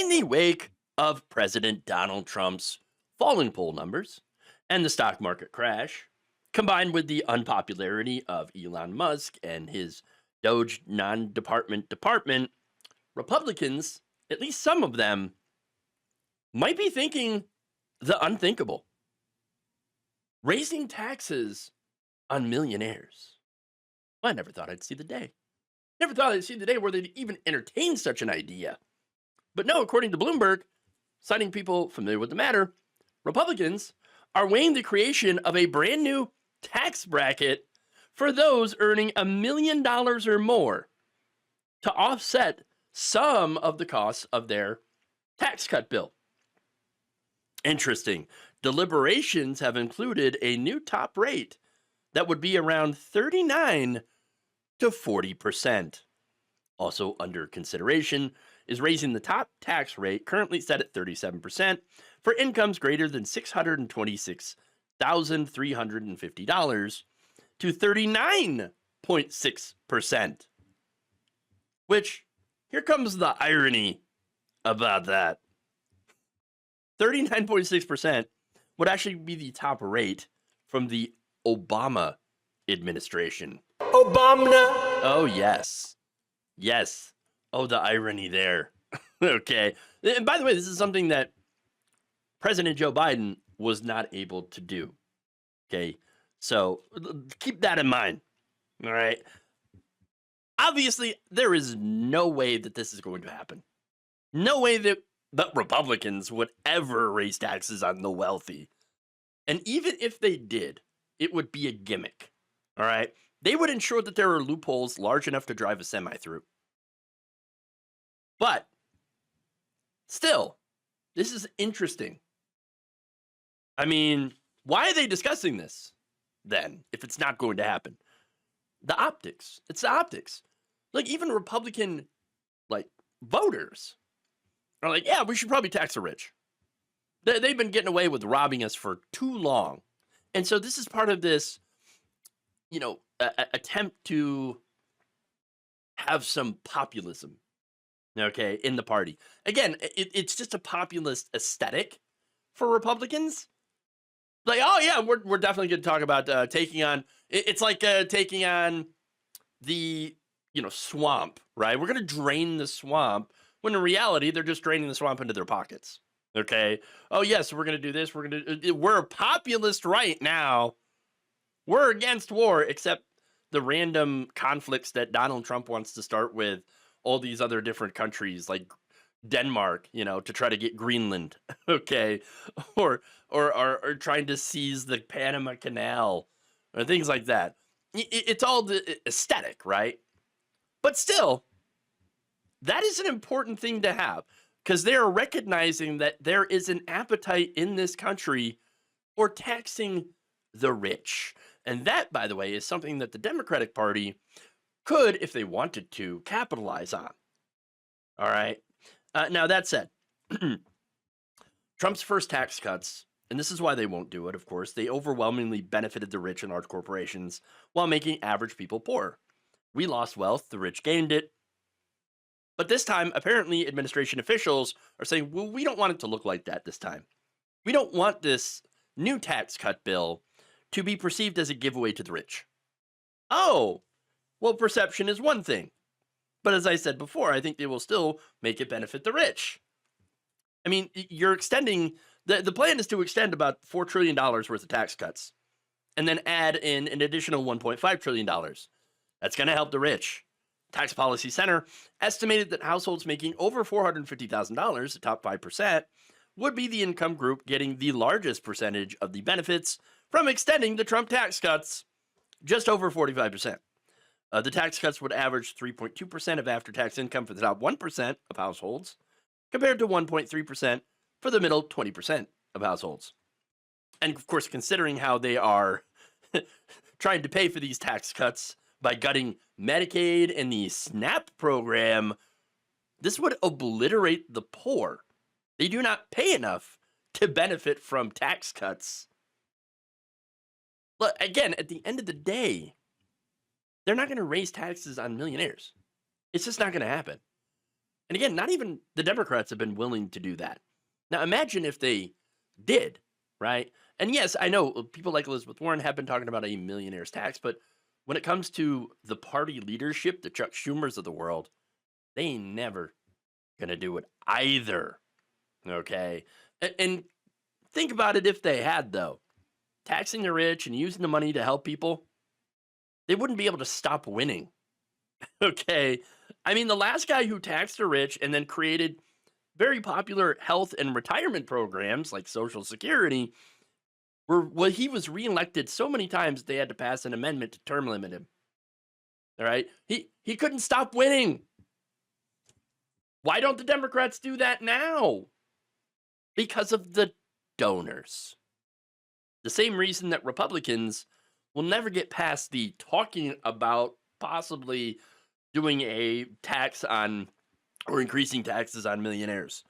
In the wake of President Donald Trump's falling poll numbers and the stock market crash, combined with the unpopularity of Elon Musk and his Doge department, Republicans, at least some of them, might be thinking the unthinkable. Raising taxes on millionaires. Well, I never thought I'd see the day. Never thought I'd see the day where they'd even entertain such an idea. But no, according to Bloomberg, citing people familiar with the matter, Republicans are weighing the creation of a brand new tax bracket for those earning $1 million or more to offset some of the costs of their tax cut bill. Interesting. Deliberations have included a new top rate that would be around 39 to 40%. Also under consideration is raising the top tax rate, currently set at 37%, for incomes greater than $626,350 to 39.6%. Which, here comes the irony about that. 39.6% would actually be the top rate from the Obama administration. Obama. Oh, yes. Yes. Oh, the irony there. Okay. And by the way, this is something that President Joe Biden was not able to do. Okay. So keep that in mind. All right. Obviously, there is no way that this is going to happen. No way that Republicans would ever raise taxes on the wealthy. And even if they did, it would be a gimmick. All right. They would ensure that there are loopholes large enough to drive a semi through. But still, this is interesting. I mean, why are they discussing this then if it's not going to happen? The optics. It's the optics. Like even Republican voters are like, yeah, we should probably tax the rich. They've been getting away with robbing us for too long. And so this is part of this, attempt to have some populism, okay, in the party. Again, it's just a populist aesthetic for Republicans. Like, oh yeah, we're definitely going to talk about taking on. It's like taking on the swamp, right? We're going to drain the swamp when in reality they're just draining the swamp into their pockets. Okay. Oh yes, we're going to do this. We're a populist right now. We're against war, except the random conflicts that Donald Trump wants to start with all these other different countries like Denmark, to try to get Greenland, okay, or trying to seize the Panama Canal or things like that. It's all the aesthetic, right? But still, that is an important thing to have because they are recognizing that there is an appetite in this country for taxing the rich. And that, by the way, is something that the Democratic Party could, if they wanted to, capitalize on. All right. Now, that said, Trump's first tax cuts, and this is why they won't do it, of course, they overwhelmingly benefited the rich and large corporations while making average people poor. We lost wealth, the rich gained it. But this time, apparently, administration officials are saying, well, we don't want it to look like that this time. We don't want this new tax cut bill to be perceived as a giveaway to the rich. Oh, well, perception is one thing. But as I said before, I think they will still make it benefit the rich. I mean, you're extending, the plan is to extend about $4 trillion worth of tax cuts and then add in an additional $1.5 trillion. That's going to help the rich. Tax Policy Center estimated that households making over $450,000, the top 5%, would be the income group getting the largest percentage of the benefits from extending the Trump tax cuts, just over 45%. The tax cuts would average 3.2% of after-tax income for the top 1% of households, compared to 1.3% for the middle 20% of households. And of course, considering how they are trying to pay for these tax cuts by gutting Medicaid and the SNAP program, this would obliterate the poor. They do not pay enough to benefit from tax cuts. Look, again, at the end of the day, they're not going to raise taxes on millionaires. It's just not going to happen. And again, not even the Democrats have been willing to do that. Now, imagine if they did, right? And yes, I know people like Elizabeth Warren have been talking about a millionaire's tax, but when it comes to the party leadership, the Chuck Schumers of the world, they ain't never going to do it either. Okay. And think about it if they had, though. Taxing the rich and using the money to help people, they wouldn't be able to stop winning. Okay. I mean, the last guy who taxed the rich and then created very popular health and retirement programs like Social Security he was reelected so many times they had to pass an amendment to term limit him. All right. He couldn't stop winning. Why don't the Democrats do that now? Because of the donors. The same reason that Republicans will never get past the talking about possibly doing a tax on or increasing taxes on millionaires.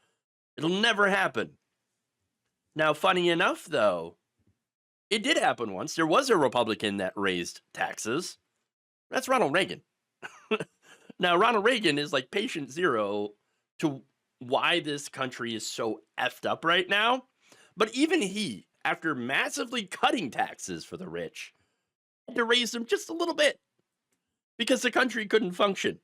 It'll never happen. Now, funny enough, though, it did happen once. There was a Republican that raised taxes. That's Ronald Reagan. Now, Ronald Reagan is like patient zero to why this country is so effed up right now. But even he, after massively cutting taxes for the rich, had to raise them just a little bit because the country couldn't function.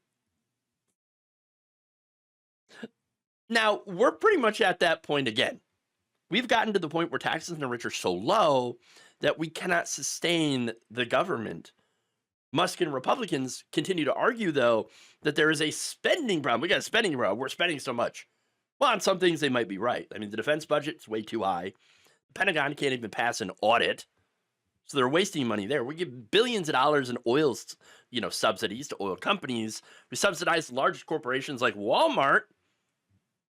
Now, we're pretty much at that point again. We've gotten to the point where taxes on the rich are so low that we cannot sustain the government. Musk and Republicans continue to argue, though, that there is a spending problem. We got a spending problem. We're spending so much. Well, on some things, they might be right. I mean, the defense budget's way too high. The Pentagon can't even pass an audit. So they're wasting money there. We give billions of dollars in oil, subsidies to oil companies. We subsidize large corporations like Walmart,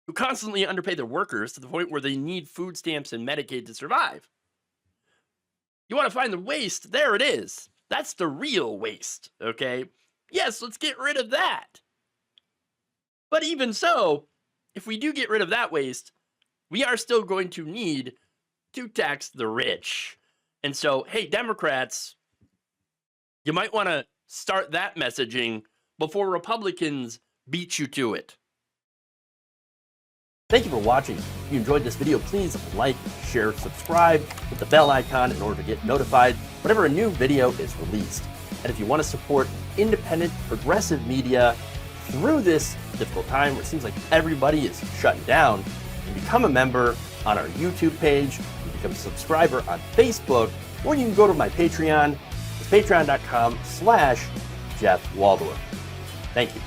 who constantly underpay their workers to the point where they need food stamps and Medicaid to survive. You want to find the waste? There it is. That's the real waste, okay? Yes, let's get rid of that. But even so, if we do get rid of that waste, we are still going to need to tax the rich. And so, hey, Democrats, you might want to start that messaging before Republicans beat you to it. Thank you for watching. If you enjoyed this video, please like, share, subscribe, hit the bell icon in order to get notified whenever a new video is released. And if you want to support independent, progressive media through this difficult time where it seems like everybody is shutting down, you can become a member on our YouTube page, you can become a subscriber on Facebook, or you can go to my Patreon. It's patreon.com/Jeff Waldorf. Thank you.